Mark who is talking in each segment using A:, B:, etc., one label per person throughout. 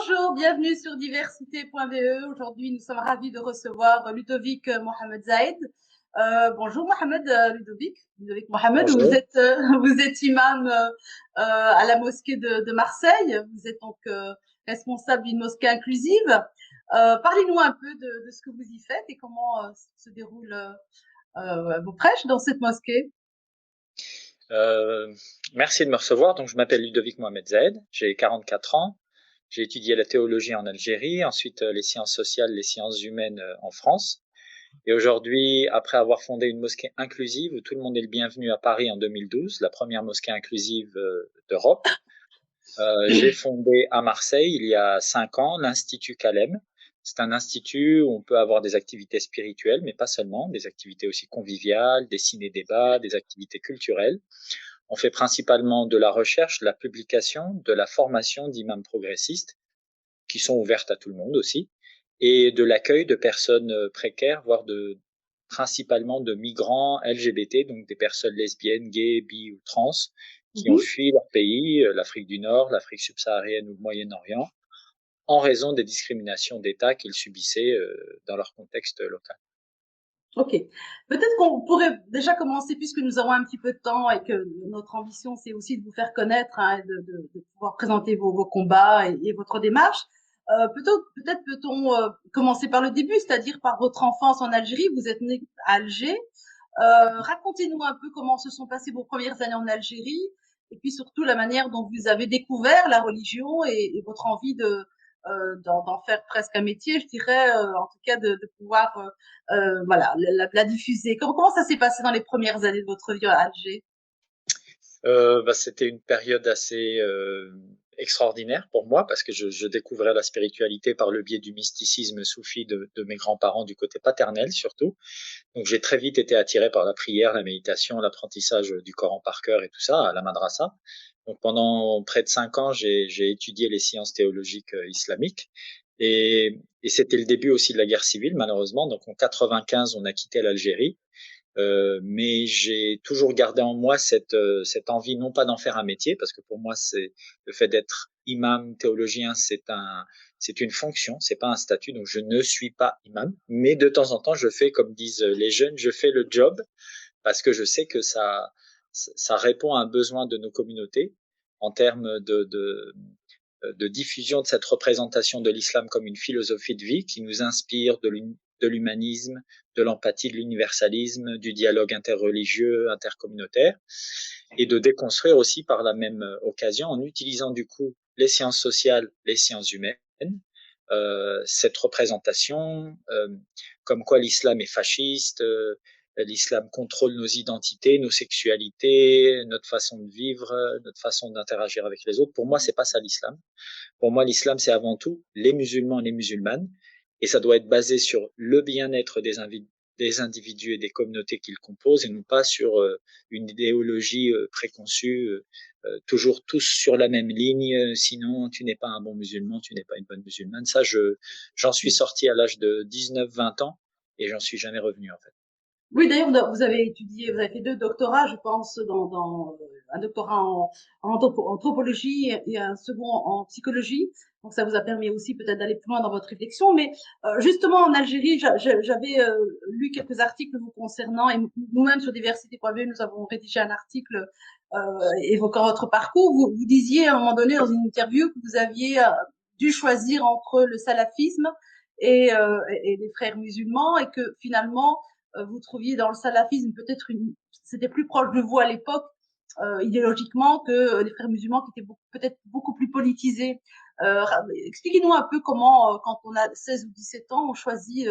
A: Bonjour, bienvenue sur diversité.be. Aujourd'hui, nous sommes ravis de recevoir Ludovic Mohamed Zaid. Bonjour Mohamed Ludovic Mohamed,
B: Bonjour.
A: vous êtes imam à la mosquée de Marseille. Vous êtes donc responsable d'une mosquée inclusive. Parlez-nous un peu de ce que vous y faites et comment se déroulent vos prêches dans cette mosquée.
B: Euh, Merci de me recevoir. Donc, je m'appelle Ludovic Mohamed Zaid, j'ai 44 ans. J'ai étudié la théologie en Algérie, ensuite les sciences sociales, les sciences humaines en France. Et aujourd'hui, après avoir fondé une mosquée inclusive où tout le monde est le bienvenu à Paris en 2012, la première mosquée inclusive d'Europe, j'ai fondé à Marseille, il y a 5 ans, l'Institut Calem. C'est un institut où on peut avoir des activités spirituelles, mais pas seulement, des activités aussi conviviales, des ciné-débats, des activités culturelles. On fait principalement de la recherche, de la publication, de la formation d'imams progressistes, qui sont ouvertes à tout le monde aussi, et de l'accueil de personnes précaires, voire principalement de migrants LGBT, donc des personnes lesbiennes, gays, bi ou trans, qui ont
A: Mhm.
B: fui leur pays, l'Afrique du Nord, l'Afrique subsaharienne ou le Moyen-Orient, en raison des discriminations d'État qu'ils subissaient dans leur contexte local.
A: Ok. Peut-être qu'on pourrait déjà commencer, puisque nous avons un petit peu de temps et que notre ambition, c'est aussi de vous faire connaître, hein, et de pouvoir présenter vos combats et votre démarche. Peut-être peut-on commencer par le début, c'est-à-dire par votre enfance en Algérie. Vous êtes né à Alger. Racontez-nous un peu comment se sont passées vos premières années en Algérie, et puis surtout la manière dont vous avez découvert la religion et votre envie d'en faire presque un métier, je dirais, en tout cas de pouvoir voilà la diffuser. Comment ça s'est passé dans les premières années de votre vie à Alger?
B: C'était une période assez extraordinaire pour moi parce que je découvrais la spiritualité par le biais du mysticisme soufi de mes grands-parents du côté paternel surtout. Donc j'ai très vite été attiré par la prière, la méditation, l'apprentissage du Coran par cœur et tout ça à la madrasa. Donc pendant près de 5 ans, j'ai étudié les sciences théologiques islamiques. Et c'était le début aussi de la guerre civile, malheureusement. Donc en 95, on a quitté l'Algérie. Mais j'ai toujours gardé en moi cette envie, non pas d'en faire un métier, parce que pour moi, c'est le fait d'être imam, théologien, c'est une fonction, c'est pas un statut. Donc je ne suis pas imam, mais de temps en temps, je fais, comme disent les jeunes, je fais le job parce que je sais que ça répond à un besoin de nos communautés en termes de diffusion de cette représentation de l'islam comme une philosophie de vie qui nous inspire de l'humanisme, de l'empathie, de l'universalisme, du dialogue interreligieux, intercommunautaire, et de déconstruire aussi par la même occasion, en utilisant du coup les sciences sociales, les sciences humaines, cette représentation, comme quoi l'islam est fasciste, l'islam contrôle nos identités, nos sexualités, notre façon de vivre, notre façon d'interagir avec les autres. Pour moi, c'est pas ça l'islam. Pour moi, l'islam, c'est avant tout les musulmans et les musulmanes, et ça doit être basé sur le bien-être des individus et des communautés qu'ils composent, et non pas sur une idéologie préconçue, toujours tous sur la même ligne, sinon tu n'es pas un bon musulman, tu n'es pas une bonne musulmane. Ça, j'en suis sorti à l'âge de 19-20 ans, et j'en suis jamais revenu en fait.
A: Oui, d'ailleurs, vous avez étudié, vous avez fait deux doctorats, je pense, un doctorat en anthropologie et un second en psychologie. Donc, ça vous a permis aussi peut-être d'aller plus loin dans votre réflexion. Mais justement, en Algérie, j'avais lu quelques articles vous concernant, et nous-mêmes sur diversité.be, nous avons rédigé un article évoquant votre parcours. Vous disiez à un moment donné dans une interview que vous aviez dû choisir entre le salafisme et les frères musulmans, et que finalement vous trouviez dans le salafisme peut-être c'était plus proche de vous à l'époque idéologiquement que les frères musulmans qui étaient peut-être beaucoup plus politisés. Expliquez-nous un peu comment, quand on a 16 ou 17 ans, on choisit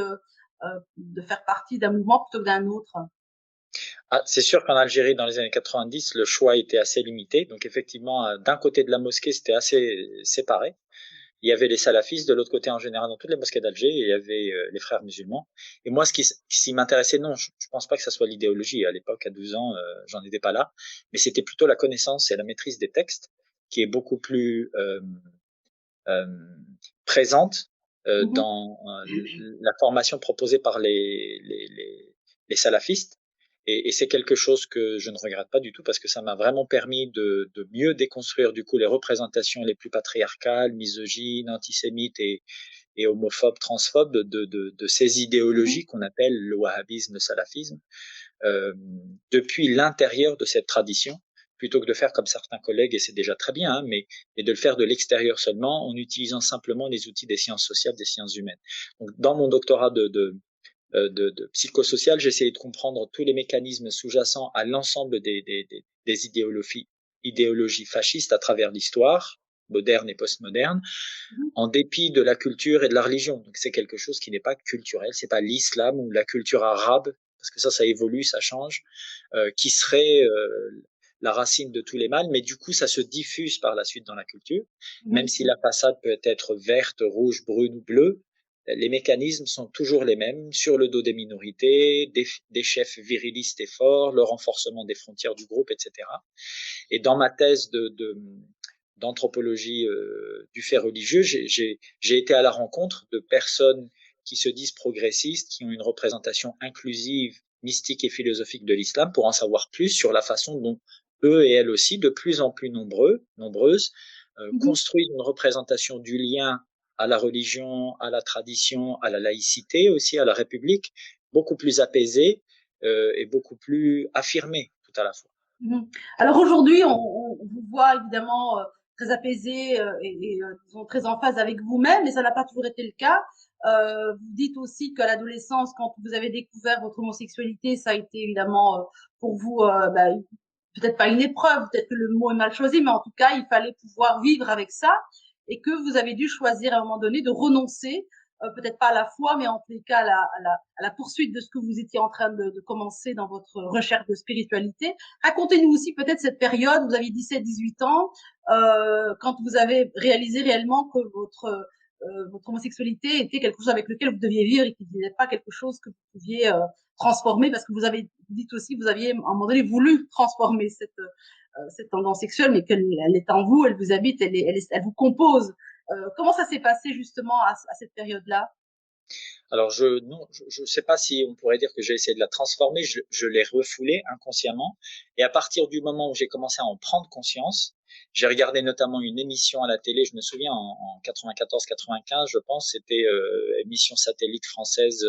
A: de faire partie d'un mouvement plutôt que d'un autre.
B: Ah, c'est sûr qu'en Algérie, dans les années 90, le choix était assez limité. Donc effectivement, d'un côté de la mosquée, c'était assez séparé. Il y avait les salafistes, de l'autre côté, en général, dans toutes les mosquées d'Alger, il y avait les frères musulmans. Et moi, ce qui m'intéressait, non, je pense pas que ça soit l'idéologie. À l'époque, à 12 ans, j'en étais pas là. Mais c'était plutôt la connaissance et la maîtrise des textes qui est beaucoup plus euh, présente
A: Mhm.
B: dans la formation proposée par les salafistes. Et c'est quelque chose que je ne regrette pas du tout parce que ça m'a vraiment permis de mieux déconstruire du coup les représentations les plus patriarcales, misogynes, antisémites et homophobes, transphobes de ces idéologies qu'on appelle le wahhabisme, le salafisme, euh, depuis l'intérieur de cette tradition, plutôt que de faire comme certains collègues, et c'est déjà très bien, hein, mais de le faire de l'extérieur seulement en utilisant simplement les outils des sciences sociales, des sciences humaines. Donc, dans mon doctorat de psychosocial, j'ai essayé de comprendre tous les mécanismes sous-jacents à l'ensemble des idéologies fascistes à travers l'histoire moderne et postmoderne, en dépit de la culture et de la religion. Donc c'est quelque chose qui n'est pas culturel, c'est pas l'islam ou la culture arabe, parce que ça évolue, ça change, qui serait la racine de tous les mâles, mais du coup ça se diffuse par la suite dans la culture, même si la façade peut être verte, rouge, brune ou bleue. Les mécanismes sont toujours les mêmes, sur le dos des minorités, des chefs virilistes et forts, le renforcement des frontières du groupe, etc. Et dans ma thèse d'anthropologie du fait religieux, j'ai été à la rencontre de personnes qui se disent progressistes, qui ont une représentation inclusive, mystique et philosophique de l'islam, pour en savoir plus sur la façon dont eux et elles aussi, de plus en plus nombreuses, construisent une représentation du lien à la religion, à la tradition, à la laïcité aussi, à la République, beaucoup plus apaisée et beaucoup plus affirmée tout à la fois.
A: Alors aujourd'hui, on vous voit évidemment très apaisé disons, très en phase avec vous-même, mais ça n'a pas toujours été le cas. Vous dites aussi qu'à l'adolescence, quand vous avez découvert votre homosexualité, ça a été évidemment pour vous peut-être pas une épreuve, peut-être que le mot est mal choisi, mais en tout cas, il fallait pouvoir vivre avec ça et que vous avez dû choisir à un moment donné de renoncer, peut-être pas à la foi, mais en tous les cas à la poursuite de ce que vous étiez en train de commencer dans votre recherche de spiritualité. Racontez-nous aussi peut-être cette période, vous aviez 17-18 ans, quand vous avez réalisé réellement que votre homosexualité était quelque chose avec lequel vous deviez vivre et qui n'était pas quelque chose que vous pouviez transformer, parce que vous dites aussi, vous aviez à un moment donné voulu transformer cette tendance sexuelle, mais qu'elle elle est en vous, elle vous habite, elle vous compose. Comment ça s'est passé justement à cette période-là?
B: Alors je sais pas si on pourrait dire que j'ai essayé de la transformer, je l'ai refoulée inconsciemment. Et à partir du moment où j'ai commencé à en prendre conscience, j'ai regardé notamment une émission à la télé, je me souviens en 94-95, je pense, c'était émission satellite française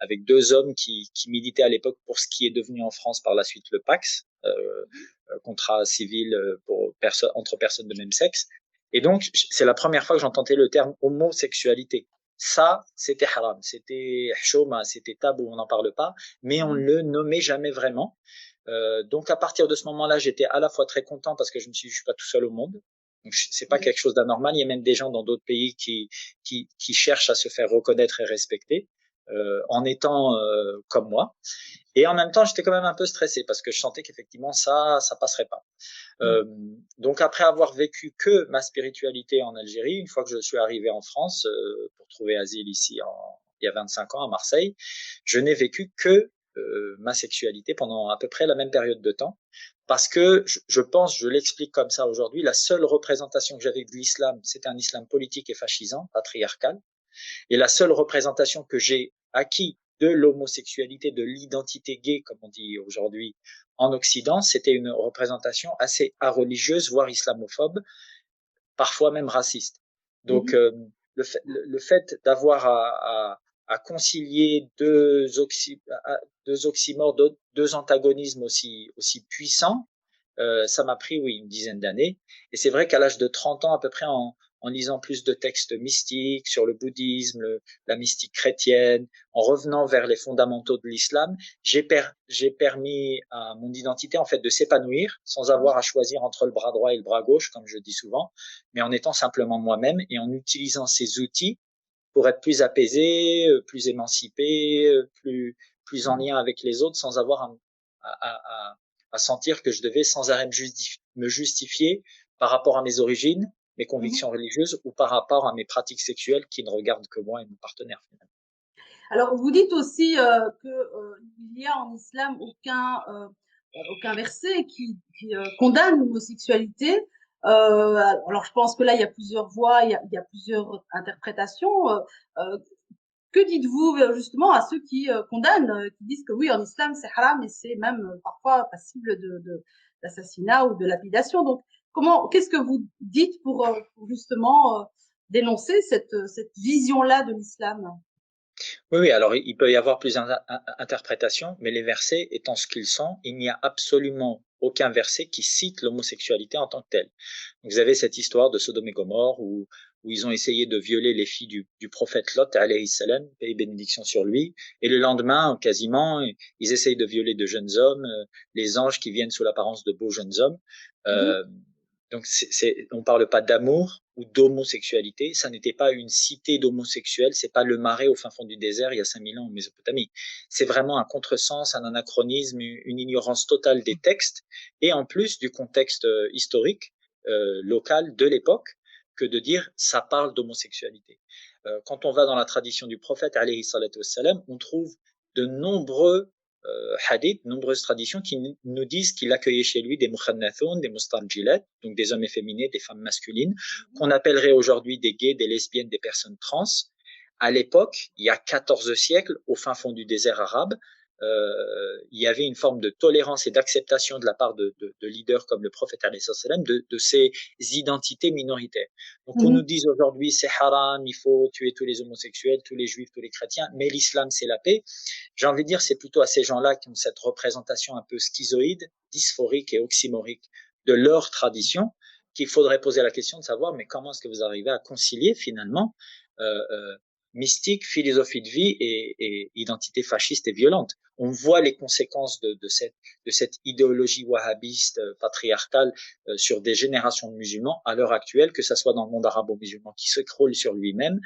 B: avec deux hommes qui militaient à l'époque pour ce qui est devenu en France par la suite le PAX, contrat civil entre personnes de même sexe. Et donc c'est la première fois que j'entendais le terme homosexualité. Ça, c'était haram, c'était chouma, c'était tabou, on n'en parle pas, mais on ne le nommait jamais vraiment. Donc à partir de ce moment-là, j'étais à la fois très content parce que je me suis dit, je suis pas tout seul au monde. Donc c'est pas quelque chose d'anormal. Il y a même des gens dans d'autres pays qui cherchent à se faire reconnaître et respecter en étant comme moi. Et en même temps, j'étais quand même un peu stressé parce que je sentais qu'effectivement ça passerait pas. Donc après avoir vécu que ma spiritualité en Algérie, une fois que je suis arrivé en France pour trouver asile ici il y a 25 ans à Marseille, je n'ai vécu que ma sexualité pendant à peu près la même période de temps, parce que je pense, je l'explique comme ça aujourd'hui, la seule représentation que j'avais de l'islam, c'était un islam politique et fascisant, patriarcal, et la seule représentation que j'ai acquis de l'homosexualité, de l'identité gay, comme on dit aujourd'hui en Occident, c'était une représentation assez religieuse, voire islamophobe, parfois même raciste. Donc, le fait d'avoir à concilier deux oxymores, deux antagonismes aussi puissants, ça m'a pris, oui, une dizaine d'années. Et c'est vrai qu'à l'âge de 30 ans, à peu près, en lisant plus de textes mystiques sur le bouddhisme, la mystique chrétienne, en revenant vers les fondamentaux de l'islam, j'ai permis à mon identité, en fait, de s'épanouir sans avoir à choisir entre le bras droit et le bras gauche, comme je dis souvent, mais en étant simplement moi-même et en utilisant ces outils pour être plus apaisé, plus émancipé, plus en lien avec les autres, sans avoir à sentir que je devais sans arrêt me justifier par rapport à mes origines, mes convictions religieuses ou par rapport à mes pratiques sexuelles qui ne regardent que moi et mon partenaire finalement.
A: Alors, vous dites aussi qu'il y a en islam aucun verset qui condamne l'homosexualité. Alors, je pense que là, il y a plusieurs voies, il y a plusieurs interprétations. Euh, que dites-vous justement à ceux qui condamnent, qui disent que oui, en islam, c'est haram et c'est même parfois passible d'assassinat ou de lapidation. Donc, qu'est-ce que vous dites pour justement dénoncer cette vision-là de l'islam?
B: Oui, oui, alors il peut y avoir plusieurs interprétations, mais les versets étant ce qu'ils sont, il n'y a absolument aucun verset qui cite l'homosexualité en tant que telle. Donc, vous avez cette histoire de Sodome et Gomorre où ils ont essayé de violer les filles du prophète Lot, alayhi salam, paix et bénédiction sur lui, et le lendemain, quasiment, ils essayent de violer de jeunes hommes, les anges qui viennent sous l'apparence de beaux jeunes hommes.
A: Mhm.
B: Euh, donc, on parle pas d'amour ou d'homosexualité. Ça n'était pas une cité d'homosexuels. C'est pas le Marais au fin fond du désert il y a 5000 ans en Mésopotamie. C'est vraiment un contresens, un anachronisme, une ignorance totale des textes et en plus du contexte historique local de l'époque que de dire ça parle d'homosexualité. Quand on va dans la tradition du prophète alayhi salatu wassalam, on trouve de nombreux hadiths, nombreuses traditions qui nous disent qu'il accueillait chez lui des mukhannathun, des mustarjilat, donc des hommes efféminés, des femmes masculines, qu'on appellerait aujourd'hui des gays, des lesbiennes, des personnes trans. À l'époque, il y a 14 siècles, au fin fond du désert arabe, il y avait une forme de tolérance et d'acceptation de la part de leaders comme le prophète de ces identités minoritaires. Donc on nous
A: Mhm.
B: dit aujourd'hui c'est haram, il faut tuer tous les homosexuels, tous les juifs, tous les chrétiens, mais l'islam c'est la paix. J'ai envie de dire c'est plutôt à ces gens-là qui ont cette représentation un peu schizoïde, dysphorique et oxymorique de leur tradition qu'il faudrait poser la question de savoir mais comment est-ce que vous arrivez à concilier finalement mystique, philosophie de vie et identité fasciste et violente. On voit les conséquences de cette idéologie wahhabiste patriarcale sur des générations de musulmans à l'heure actuelle, que ce soit dans le monde arabo-musulman qui s'écroule sur lui-même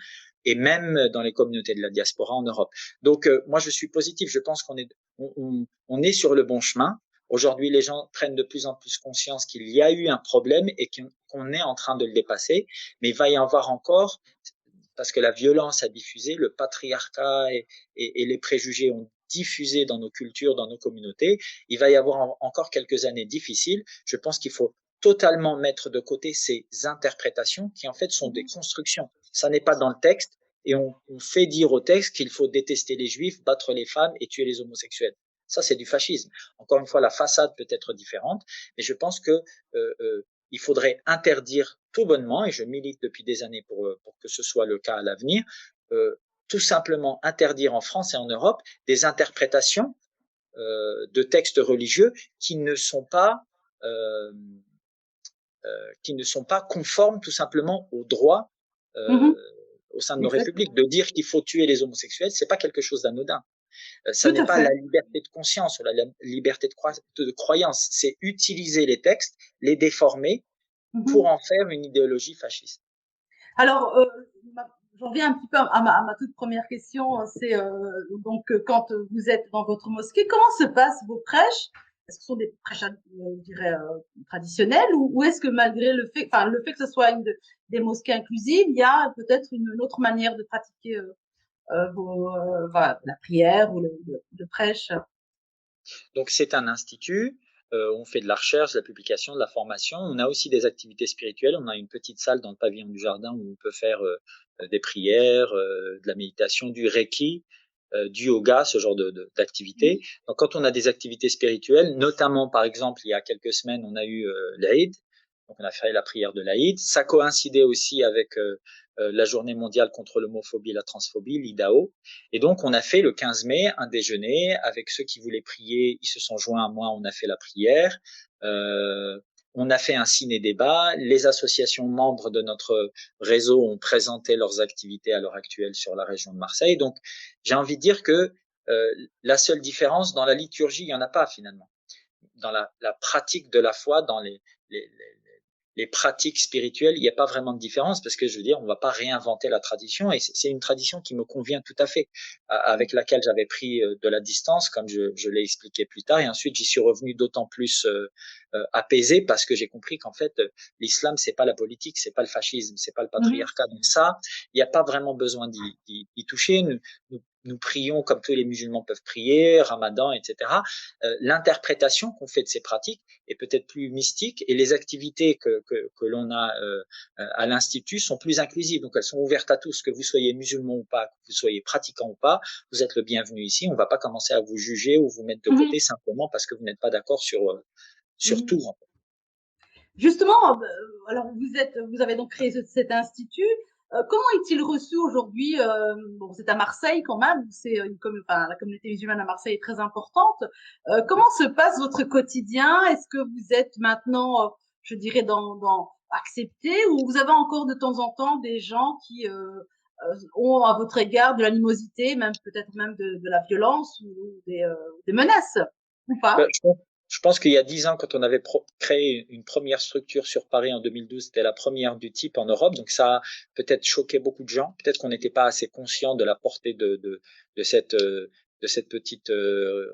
B: et même dans les communautés de la diaspora en Europe. Donc moi je suis positif, je pense on est sur le bon chemin. Aujourd'hui, les gens prennent de plus en plus conscience qu'il y a eu un problème et qu'on est en train de le dépasser, mais il va y avoir encore parce que la violence a diffusé, le patriarcat et les préjugés ont diffusé dans nos cultures, dans nos communautés. Il va y avoir encore quelques années difficiles. Je pense qu'il faut totalement mettre de côté ces interprétations qui en fait sont des constructions. Ça n'est pas dans le texte et on fait dire au texte qu'il faut détester les juifs, battre les femmes et tuer les homosexuels. Ça, c'est du fascisme. Encore une fois, la façade peut être différente, mais je pense que il faudrait interdire tout bonnement, et je milite depuis des années pour que ce soit le cas à l'avenir, tout simplement interdire en France et en Europe des interprétations de textes religieux euh, qui ne sont pas conformes tout simplement aux droits euh,
A: Mhm.
B: au sein de nos républiques.
A: Exactement.
B: De dire qu'il faut tuer les homosexuels, c'est pas quelque chose d'anodin. Ça
A: Tout
B: n'est
A: à
B: pas la
A: fait.
B: liberté de conscience ou la liberté de croyance, c'est utiliser les textes, les déformer pour
A: Mhm.
B: en faire une idéologie fasciste.
A: Alors, j'en viens un petit peu à ma toute première question. C'est donc quand vous êtes dans votre mosquée, comment se passent vos prêches? Est-ce que ce sont des prêches, je dirais, traditionnelles ou est-ce que malgré le fait que ce soit des mosquées inclusives, il y a peut-être une autre manière de pratiquer voilà, la prière ou le prêche?
B: Donc c'est un institut, on fait de la recherche, de la publication, de la formation. On a aussi des activités spirituelles. On a une petite salle dans le pavillon du jardin où on peut faire des prières, de la méditation, du reiki, du yoga, ce genre d'activités.
A: Mhm.
B: Donc quand on a des activités spirituelles, notamment par exemple il y a quelques semaines on a eu l'Aïd, donc on a fait la prière de l'Aïd. Ça coïncidait aussi avec la journée mondiale contre l'homophobie et la transphobie, l'IDAO. Et donc, on a fait le 15 mai un déjeuner avec ceux qui voulaient prier. Ils se sont joints à moi, on a fait la prière. On a fait un ciné-débat. Les associations membres de notre réseau ont présenté leurs activités à l'heure actuelle sur la région de Marseille. Donc, j'ai envie de dire que la seule différence dans la liturgie, il n'y en a pas finalement. Dans la pratique de la foi, dans les, les pratiques spirituelles, il n'y a pas vraiment de différence parce que je veux dire, on ne va pas réinventer la tradition et c'est une tradition qui me convient tout à fait, avec laquelle j'avais pris de la distance, comme je l'ai expliqué plus tard, et ensuite j'y suis revenu d'autant plus apaisé parce que j'ai compris qu'en fait l'islam c'est pas la politique, c'est pas le fascisme, c'est pas le
A: Mhm.
B: patriarcat, donc ça, il n'y a pas vraiment besoin d'y toucher. Nous nous prions comme tous les musulmans peuvent prier, Ramadan, etc. L'interprétation qu'on fait de ces pratiques est peut-être plus mystique et les activités que l'on a à l'Institut sont plus inclusives. Donc elles sont ouvertes à tous, que vous soyez musulman ou pas, que vous soyez pratiquant ou pas, vous êtes le bienvenu ici. On ne va pas commencer à vous juger ou vous mettre de
A: Mhm.
B: côté simplement parce que vous n'êtes pas d'accord sur
A: Mhm.
B: tout. En fait.
A: Justement, alors vous avez donc créé cet institut. Comment est-il reçu aujourd'hui? Bon, vous êtes à Marseille quand même, enfin, la communauté musulmane à Marseille est très importante. Comment se passe votre quotidien? Est-ce que vous êtes maintenant, je dirais, dans accepté, ou vous avez encore de temps en temps des gens qui ont à votre égard de l'animosité, même peut-être même de la violence ou des menaces, ou pas?
B: Ben, je pense qu'il y a 10 ans, quand on avait créé une première structure sur Paris en 2012, c'était la première du type en Europe. Donc ça a peut-être choqué beaucoup de gens. Peut-être qu'on n'était pas assez conscient de la portée de cette, de cette petite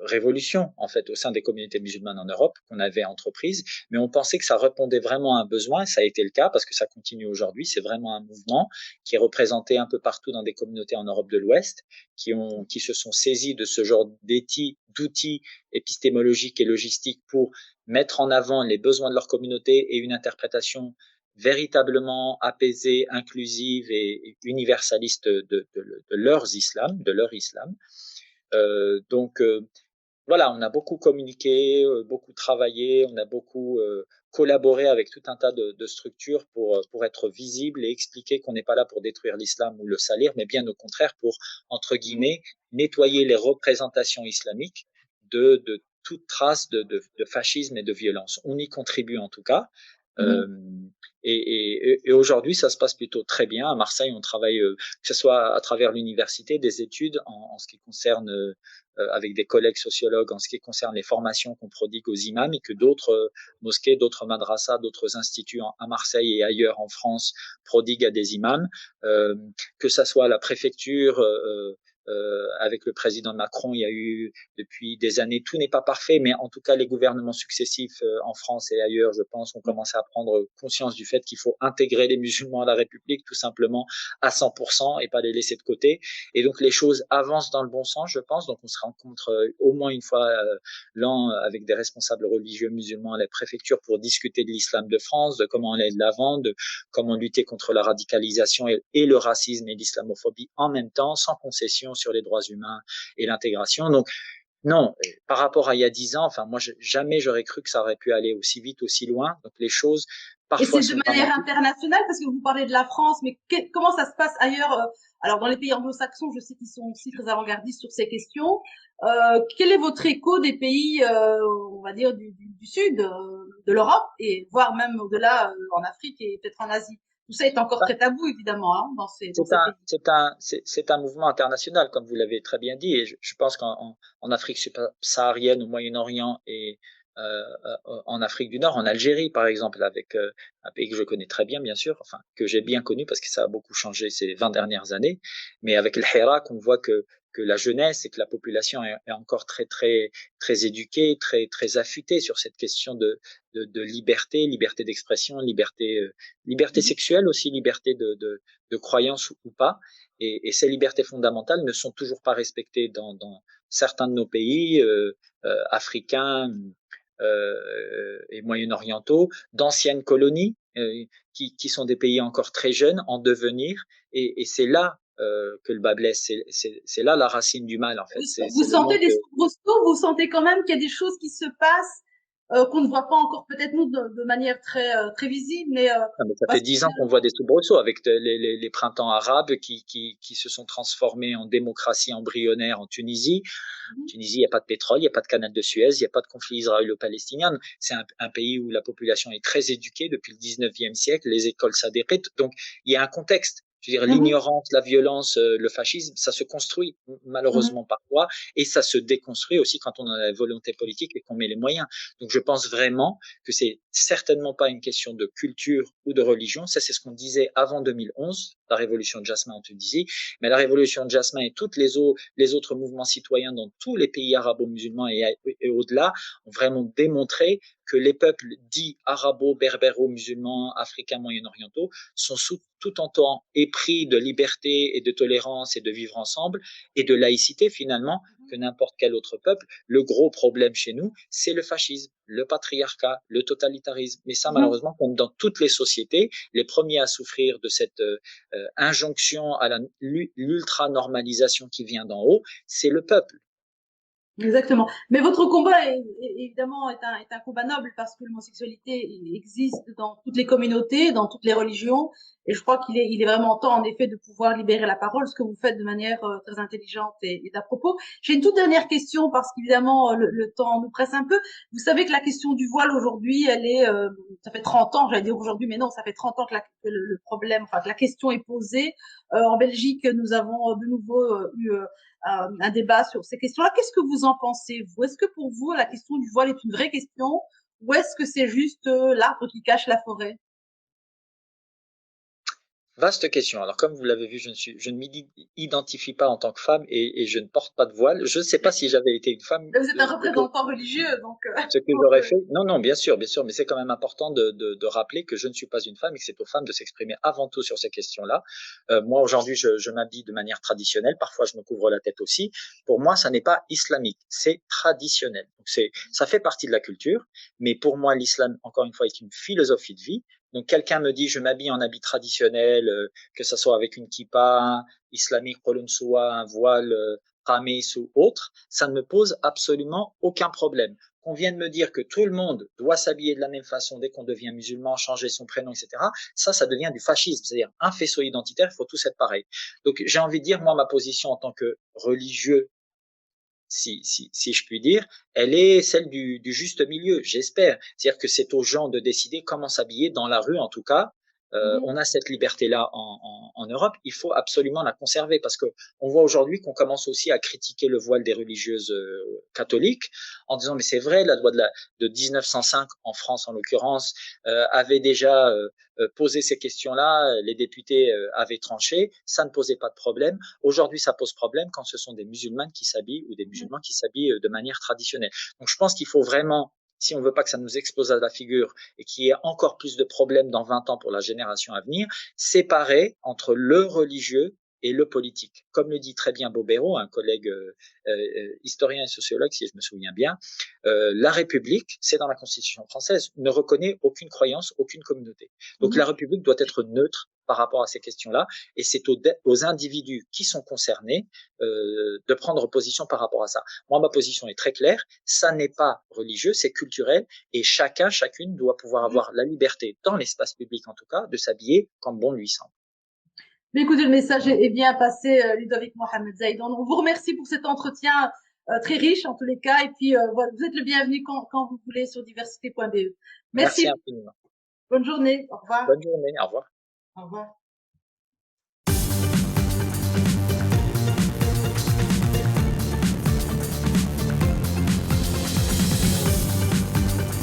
B: révolution en fait au sein des communautés musulmanes en Europe qu'on avait entreprise. Mais on pensait que ça répondait vraiment à un besoin. Ça a été le cas parce que ça continue aujourd'hui. C'est vraiment un mouvement qui est représenté un peu partout dans des communautés en Europe de l'Ouest qui se sont saisis de ce genre d'outils épistémologiques et logistiques pour mettre en avant les besoins de leur communauté et une interprétation véritablement apaisée, inclusive et universaliste de leur islam. Donc voilà, on a beaucoup communiqué, beaucoup travaillé, on a beaucoup collaboré avec tout un tas de structures pour être visible et expliquer qu'on n'est pas là pour détruire l'islam ou le salir, mais bien au contraire pour, entre guillemets, nettoyer les représentations islamiques de toute trace de fascisme et de violence. On y contribue en tout cas. Euh, et aujourd'hui, ça se passe plutôt très bien. À Marseille, on travaille, que ce soit à travers l'université, des études en ce qui concerne avec des collègues sociologues en ce qui concerne les formations qu'on prodigue aux imams et que d'autres mosquées, d'autres madrasas, d'autres instituts à Marseille et ailleurs en France prodiguent à des imams, que ça soit la préfecture, avec le président Macron, il y a eu depuis des années, tout n'est pas parfait, mais en tout cas, les gouvernements successifs en France et ailleurs, je pense, ont commencé à prendre conscience du fait qu'il faut intégrer les musulmans à la République, tout simplement à 100% et pas les laisser de côté. Et donc, les choses avancent dans le bon sens, je pense. Donc, on se rencontre au moins une fois l'an avec des responsables religieux musulmans à la préfecture pour discuter de l'islam de France, de comment aller de l'avant, de comment lutter contre la radicalisation et le racisme et l'islamophobie en même temps, sans concession sur les droits humains et l'intégration. Donc, non, par rapport à il y a 10 ans, enfin, moi, jamais j'aurais cru que ça aurait pu aller aussi vite, aussi loin. Donc, les choses,
A: Et
B: parfois,
A: c'est de
B: sont
A: manière
B: dramatiques.
A: internationale, parce que vous parlez de la France, mais comment ça se passe ailleurs? Alors, dans les pays anglo-saxons, je sais qu'ils sont aussi très avant-gardistes sur ces questions. Quel est votre écho des pays, on va dire, du sud de l'Europe, et voire même au-delà, en Afrique et peut-être en Asie? Tout ça est encore très tabou, évidemment, hein, dans ces pays.
B: C'est un mouvement international, comme vous l'avez très bien dit, et je pense qu'en Afrique subsaharienne, au Moyen-Orient et en Afrique du Nord, en Algérie par exemple, avec un pays que je connais très bien, bien sûr, enfin que j'ai bien connu parce que ça a beaucoup changé ces 20 dernières années, mais avec le Hirak, on voit que la jeunesse et que la population est encore très éduquée, très affûtée sur cette question de liberté, liberté d'expression, liberté
A: Mhm.
B: sexuelle aussi, liberté de croyance ou pas. Et ces libertés fondamentales ne sont toujours pas respectées dans certains de nos pays africains et moyen-orientaux, d'anciennes colonies qui sont des pays encore très jeunes, en devenir. Et c'est là que le bas blesse, c'est là la racine du mal, en fait.
A: Vous
B: C'est le
A: sentez
B: manque
A: des
B: de.
A: soubresauts, vous sentez quand même qu'il y a des choses qui se passent qu'on ne voit pas encore peut-être nous de manière très visible, mais
B: Non, mais ça fait
A: parce que
B: 10 ans qu'on voit
A: finalement,
B: des soubresauts avec les printemps arabes qui se sont transformés en démocratie embryonnaire en Tunisie. En Tunisie, il n'y a pas de pétrole, il n'y a pas de canal de Suez, il n'y a pas de conflit israélo-palestinien. C'est un pays où la population est très éduquée depuis le 19e siècle, les écoles s'adhèrent. Donc, il y a un contexte. Je veux dire, l'ignorance, la violence, le fascisme, ça se construit malheureusement parfois et ça se déconstruit aussi quand on a la volonté politique et qu'on met les moyens. Donc, je pense vraiment que c'est certainement pas une question de culture ou de religion. Ça, c'est ce qu'on disait avant 2011. la révolution de Jasmin en Tunisie, mais la révolution de Jasmin et tous les autres mouvements citoyens dans tous les pays arabo-musulmans et au-delà ont vraiment démontré que les peuples dits arabo-berbéro-musulmans, africains, moyen-orientaux sont tout en temps épris de liberté et de tolérance et de vivre ensemble et de laïcité finalement que n'importe quel autre peuple. Le gros problème chez nous, c'est le fascisme, le patriarcat, le totalitarisme. Mais ça, malheureusement, comme dans toutes les sociétés, les premiers à souffrir de cette injonction à l'ultra-normalisation qui vient d'en haut, c'est le peuple.
A: Exactement. Mais votre combat, évidemment, est un combat noble parce que l'homosexualité existe dans toutes les communautés, dans toutes les religions. Et je crois il est vraiment temps, en effet, de pouvoir libérer la parole, ce que vous faites de manière très intelligente et d'à propos. J'ai une toute dernière question parce qu'évidemment, le temps nous presse un peu. Vous savez que la question du voile aujourd'hui, ça fait 30 ans, j'allais dire aujourd'hui, mais non, ça fait 30 ans que le problème, enfin, que la question est posée. En Belgique, nous avons de nouveau eu un débat sur ces questions-là. Qu'est-ce que vous en pensez, vous? Est-ce que pour vous, la question du voile est une vraie question ou est-ce que c'est juste l'arbre qui cache la forêt?
B: Vaste question. Alors, comme vous l'avez vu, je ne m'identifie pas en tant que femme et je ne porte pas de voile. Je ne sais pas si j'avais été une femme.
A: Vous êtes un représentant religieux, donc.
B: Ce que j'aurais fait. Non, non, bien sûr, mais c'est quand même important de rappeler que je ne suis pas une femme et que c'est aux femmes de s'exprimer avant tout sur ces questions-là. Moi, aujourd'hui, je m'habille de manière traditionnelle. Parfois, je me couvre la tête aussi. Pour moi, ça n'est pas islamique, c'est traditionnel. Donc, ça fait partie de la culture, mais pour moi, l'islam, encore une fois, est une philosophie de vie. Donc quelqu'un me dit je m'habille en habit traditionnel, que ça soit avec une kippa islamique, kolonsoua, un voile ramis ou autre, ça ne me pose absolument aucun problème. Qu'on vienne me dire que tout le monde doit s'habiller de la même façon dès qu'on devient musulman, changer son prénom, etc., ça devient du fascisme, c'est-à-dire un faisceau identitaire, il faut tous être pareil. Donc j'ai envie de dire, moi, ma position en tant que religieux, si je puis dire, elle est celle du juste milieu, j'espère. C'est-à-dire que c'est aux gens de décider comment s'habiller dans la rue, en tout cas. On a cette liberté-là en Europe, il faut absolument la conserver parce que on voit aujourd'hui qu'on commence aussi à critiquer le voile des religieuses catholiques en disant mais c'est vrai, la loi de 1905 en France en l'occurrence avait déjà posé ces questions-là, les députés avaient tranché, ça ne posait pas de problème. Aujourd'hui, ça pose problème quand ce sont des musulmanes qui s'habillent ou des musulmans qui s'habillent de manière traditionnelle. Donc je pense qu'il faut vraiment, si on veut pas que ça nous explose à la figure et qu'il y ait encore plus de problèmes dans 20 ans pour la génération à venir, séparer entre le religieux et le politique. Comme le dit très bien Bobéro, un collègue historien et sociologue, si je me souviens bien, la République, c'est dans la Constitution française, ne reconnaît aucune croyance, aucune communauté. Donc la République doit être neutre par rapport à ces questions-là, et c'est aux individus qui sont concernés de prendre position par rapport à ça. Moi, ma position est très claire, ça n'est pas religieux, c'est culturel, et chacune doit pouvoir avoir la liberté, dans l'espace public en tout cas, de s'habiller comme bon lui semble.
A: Mais écoutez, le message est bien passé, Ludovic Mohamed Zaïd. On vous remercie pour cet entretien très riche en tous les cas, et puis voilà, vous êtes le bienvenu quand vous voulez sur diversité.be.
B: Merci
A: Merci.
B: infiniment.
A: Bonne journée. Au revoir.
B: Bonne journée. Au revoir.
A: Au revoir.